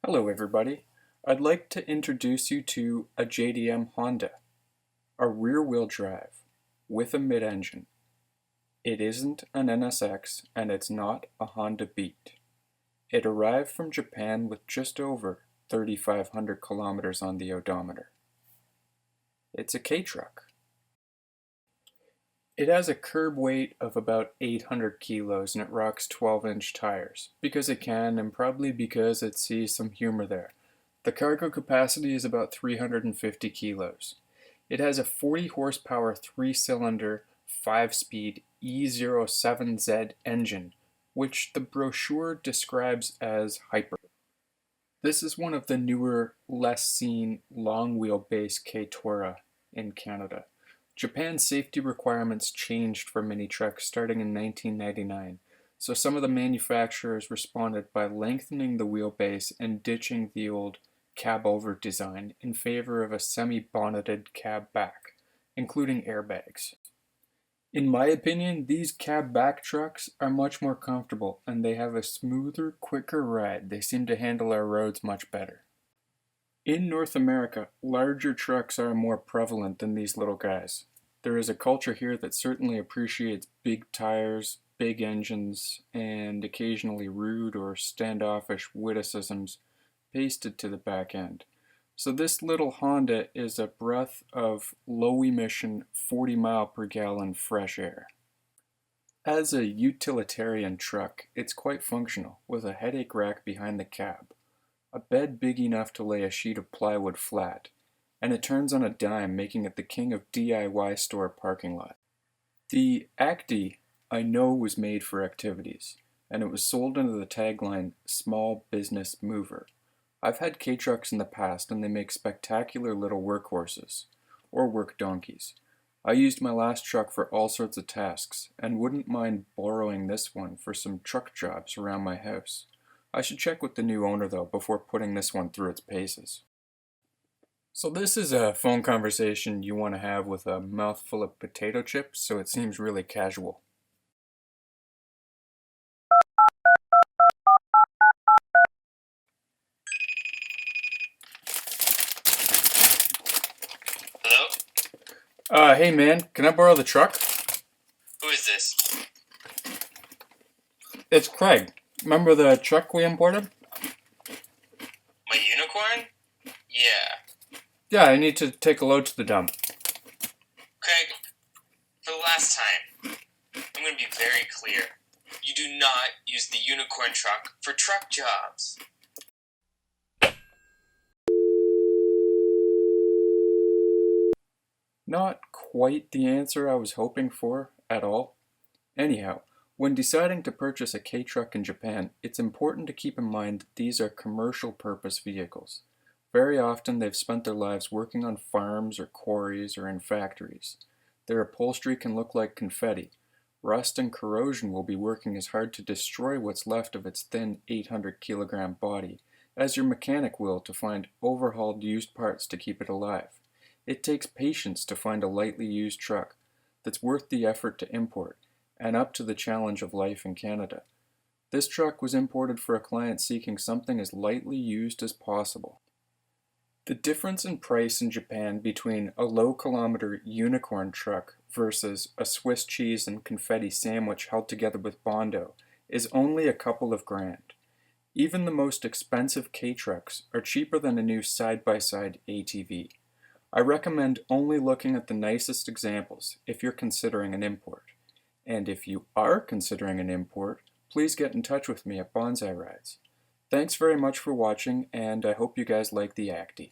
Hello everybody. I'd like to introduce you to a JDM Honda, a rear-wheel drive with a mid-engine. It isn't an NSX and it's not a Honda Beat. It arrived from Japan with just over 3,500 kilometers on the odometer. It's a K-truck. It has a curb weight of about 800 kilos and it rocks 12-inch tires, because it can and probably because it sees some humor there. The cargo capacity is about 350 kilos. It has a 40 horsepower 3-cylinder 5-speed E07Z engine, which the brochure describes as hyper. This is one of the newer, less seen, long wheelbase K-Tourer in Canada. Japan's safety requirements changed for mini trucks starting in 1999, so some of the manufacturers responded by lengthening the wheelbase and ditching the old cab-over design in favor of a semi-bonneted cab back, including airbags. In my opinion, these cab back trucks are much more comfortable and they have a smoother, quicker ride. They seem to handle our roads much better. In North America, larger trucks are more prevalent than these little guys. There is a culture here that certainly appreciates big tires, big engines, and occasionally rude or standoffish witticisms pasted to the back end. So this little Honda is a breath of low-emission 40-mile-per-gallon fresh air. As a utilitarian truck, it's quite functional, with a headache rack behind the cab, a bed big enough to lay a sheet of plywood flat, and it turns on a dime, making it the king of DIY store parking lot. The Acty, I know, was made for activities, and it was sold under the tagline, Small Business Mover. I've had K-trucks in the past and they make spectacular little workhorses, or work donkeys. I used my last truck for all sorts of tasks, and wouldn't mind borrowing this one for some truck jobs around my house. I should check with the new owner though before putting this one through its paces. So this is a phone conversation you want to have with a mouthful of potato chips, so it seems really casual. Hello? Hey man, can I borrow the truck? Who is this? It's Craig. Remember the truck we imported? My unicorn? Yeah. Yeah, I need to take a load to the dump. Craig, for the last time, I'm going to be very clear. You do not use the unicorn truck for truck jobs. Not quite the answer I was hoping for at all. Anyhow, when deciding to purchase a K-truck in Japan, it's important to keep in mind that these are commercial purpose vehicles. Very often they've spent their lives working on farms or quarries or in factories. Their upholstery can look like confetti. Rust and corrosion will be working as hard to destroy what's left of its thin 800-kilogram body as your mechanic will to find overhauled used parts to keep it alive. It takes patience to find a lightly used truck that's worth the effort to import and up to the challenge of life in Canada. This truck was imported for a client seeking something as lightly used as possible. The difference in price in Japan between a low-kilometer unicorn truck versus a Swiss cheese and confetti sandwich held together with Bondo is only a couple of grand. Even the most expensive K-trucks are cheaper than a new side-by-side ATV. I recommend only looking at the nicest examples if you're considering an import. And if you are considering an import, please get in touch with me at Bonsai Rides. Thanks very much for watching, and I hope you guys like the Acty.